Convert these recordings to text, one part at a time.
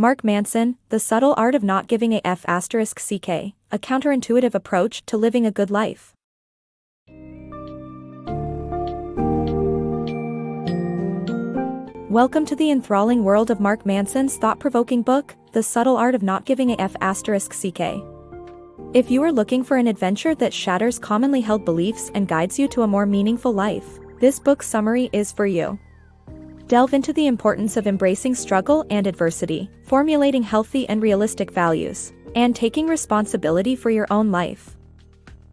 Mark Manson, The Subtle Art of Not Giving a F***, a counterintuitive approach to living a good life. Welcome to the enthralling world of Mark Manson's thought-provoking book, The Subtle Art of Not Giving a F***. If you are looking for an adventure that shatters commonly held beliefs and guides you to a more meaningful life, this book summary is for you. Delve into the importance of embracing struggle and adversity, formulating healthy and realistic values, and taking responsibility for your own life.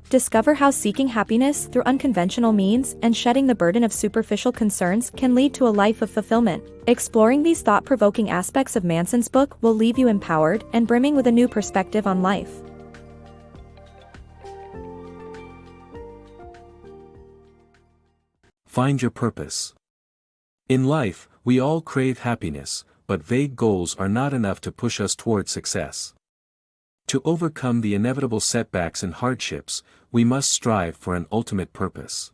Discover how seeking happiness through unconventional means and shedding the burden of superficial concerns can lead to a life of fulfillment. Exploring these thought-provoking aspects of Manson's book will leave you empowered and brimming with a new perspective on life. Find your purpose. In life, we all crave happiness, but vague goals are not enough to push us toward success. To overcome the inevitable setbacks and hardships, we must strive for an ultimate purpose.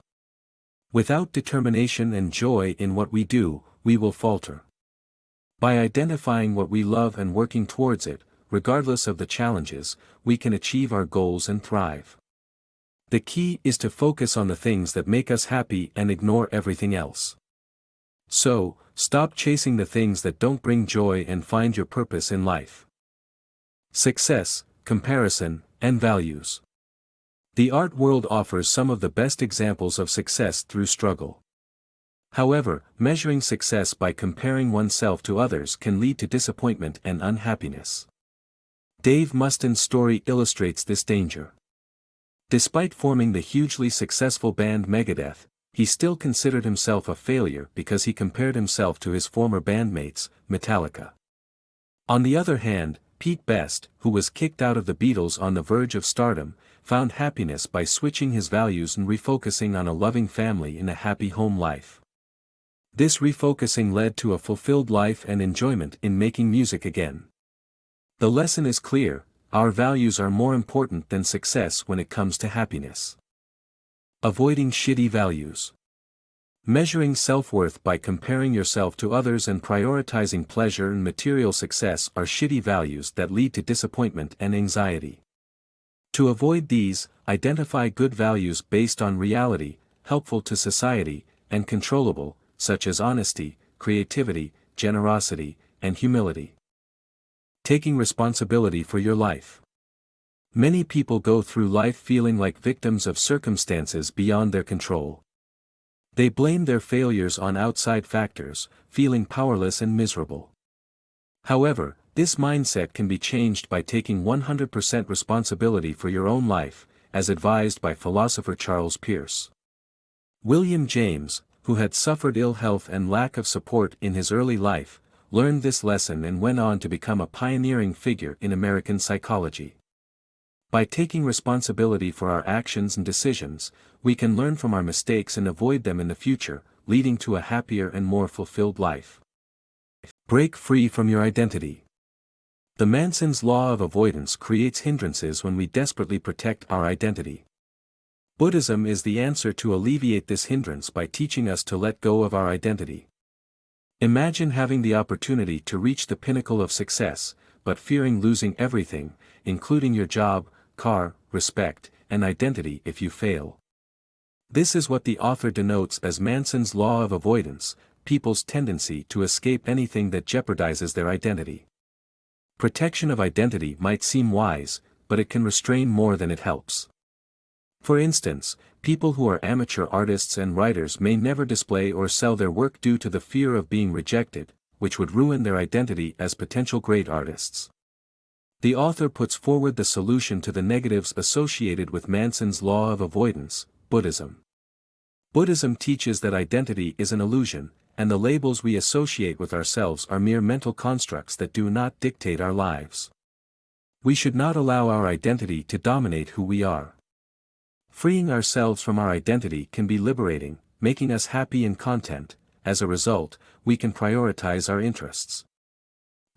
Without determination and joy in what we do, we will falter. By identifying what we love and working towards it, regardless of the challenges, we can achieve our goals and thrive. The key is to focus on the things that make us happy and ignore everything else. So, stop chasing the things that don't bring joy and find your purpose in life. Success, comparison, and values. The art world offers some of the best examples of success through struggle. However, measuring success by comparing oneself to others can lead to disappointment and unhappiness. Dave Mustein's story illustrates this danger. Despite forming the hugely successful band Megadeth, he still considered himself a failure because he compared himself to his former bandmates, Metallica. On the other hand, Pete Best, who was kicked out of the Beatles on the verge of stardom, found happiness by switching his values and refocusing on a loving family and a happy home life. This refocusing led to a fulfilled life and enjoyment in making music again. The lesson is clear: our values are more important than success when it comes to happiness. Avoiding shitty values. Measuring self-worth by comparing yourself to others and prioritizing pleasure and material success are shitty values that lead to disappointment and anxiety. To avoid these, identify good values based on reality, helpful to society, and controllable, such as honesty, creativity, generosity, and humility. Taking responsibility for your life. Many people go through life feeling like victims of circumstances beyond their control. They blame their failures on outside factors, feeling powerless and miserable. However, this mindset can be changed by taking 100% responsibility for your own life, as advised by philosopher Charles Peirce. William James, who had suffered ill health and lack of support in his early life, learned this lesson and went on to become a pioneering figure in American psychology. By taking responsibility for our actions and decisions, we can learn from our mistakes and avoid them in the future, leading to a happier and more fulfilled life. Break free from your identity. The Manson's law of avoidance creates hindrances when we desperately protect our identity. Buddhism is the answer to alleviate this hindrance by teaching us to let go of our identity. Imagine having the opportunity to reach the pinnacle of success, but fearing losing everything, including your job, car, respect, and identity if you fail. This is what the author denotes as Manson's law of avoidance, people's tendency to escape anything that jeopardizes their identity. Protection of identity might seem wise, but it can restrain more than it helps. For instance, people who are amateur artists and writers may never display or sell their work due to the fear of being rejected, which would ruin their identity as potential great artists. The author puts forward the solution to the negatives associated with Manson's law of avoidance: Buddhism. Buddhism teaches that identity is an illusion, and the labels we associate with ourselves are mere mental constructs that do not dictate our lives. We should not allow our identity to dominate who we are. Freeing ourselves from our identity can be liberating, making us happy and content. As a result, we can prioritize our interests.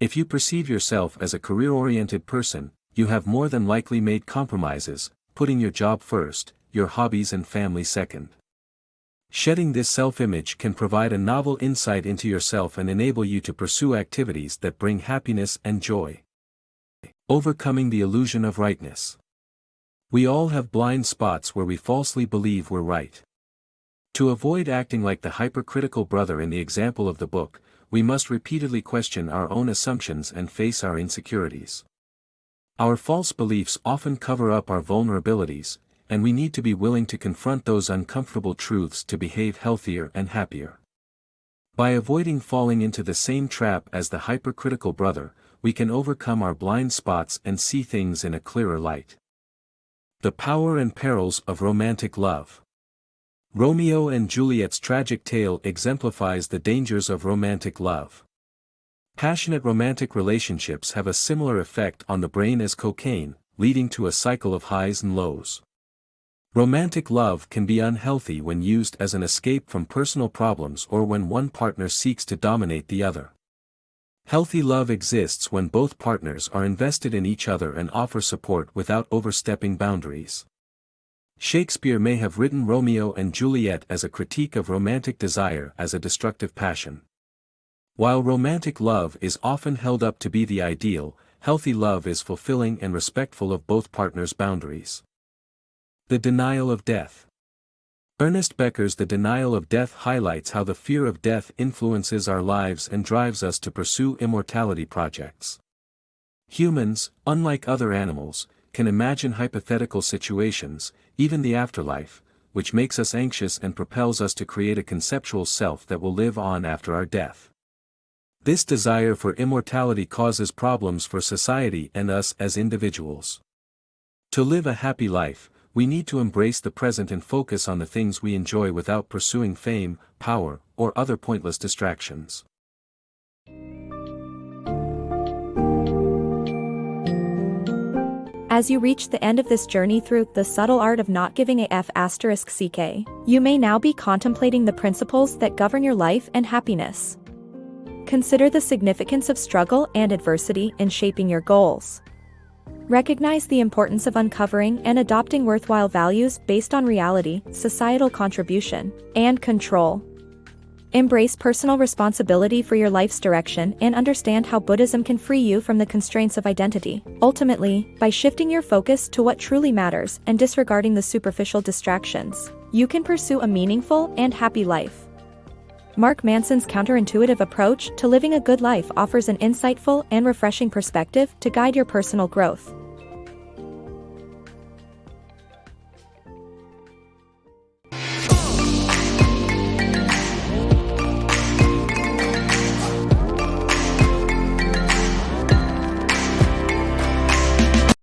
If you perceive yourself as a career-oriented person, you have more than likely made compromises, putting your job first, your hobbies and family second. Shedding this self-image can provide a novel insight into yourself and enable you to pursue activities that bring happiness and joy. Overcoming the illusion of rightness. We all have blind spots where we falsely believe we're right. To avoid acting like the hypercritical brother in the example of the book, we must repeatedly question our own assumptions and face our insecurities. Our false beliefs often cover up our vulnerabilities, and we need to be willing to confront those uncomfortable truths to behave healthier and happier. By avoiding falling into the same trap as the hypercritical brother, we can overcome our blind spots and see things in a clearer light. The power and perils of romantic love. Romeo and Juliet's tragic tale exemplifies the dangers of romantic love. Passionate romantic relationships have a similar effect on the brain as cocaine, leading to a cycle of highs and lows. Romantic love can be unhealthy when used as an escape from personal problems or when one partner seeks to dominate the other. Healthy love exists when both partners are invested in each other and offer support without overstepping boundaries. Shakespeare may have written Romeo and Juliet as a critique of romantic desire as a destructive passion. While romantic love is often held up to be the ideal, healthy love is fulfilling and respectful of both partners' boundaries. The denial of death. Ernest Becker's The Denial of Death highlights how the fear of death influences our lives and drives us to pursue immortality projects. Humans, unlike other animals, can imagine hypothetical situations, even the afterlife, which makes us anxious and propels us to create a conceptual self that will live on after our death. This desire for immortality causes problems for society and us as individuals. To live a happy life, we need to embrace the present and focus on the things we enjoy without pursuing fame, power, or other pointless distractions. As you reach the end of this journey through The Subtle Art of Not Giving a F***, you may now be contemplating the principles that govern your life and happiness. Consider the significance of struggle and adversity in shaping your goals. Recognize the importance of uncovering and adopting worthwhile values based on reality, societal contribution, and control. Embrace personal responsibility for your life's direction and understand how Buddhism can free you from the constraints of identity. Ultimately, by shifting your focus to what truly matters and disregarding the superficial distractions, you can pursue a meaningful and happy life. Mark Manson's counterintuitive approach to living a good life offers an insightful and refreshing perspective to guide your personal growth.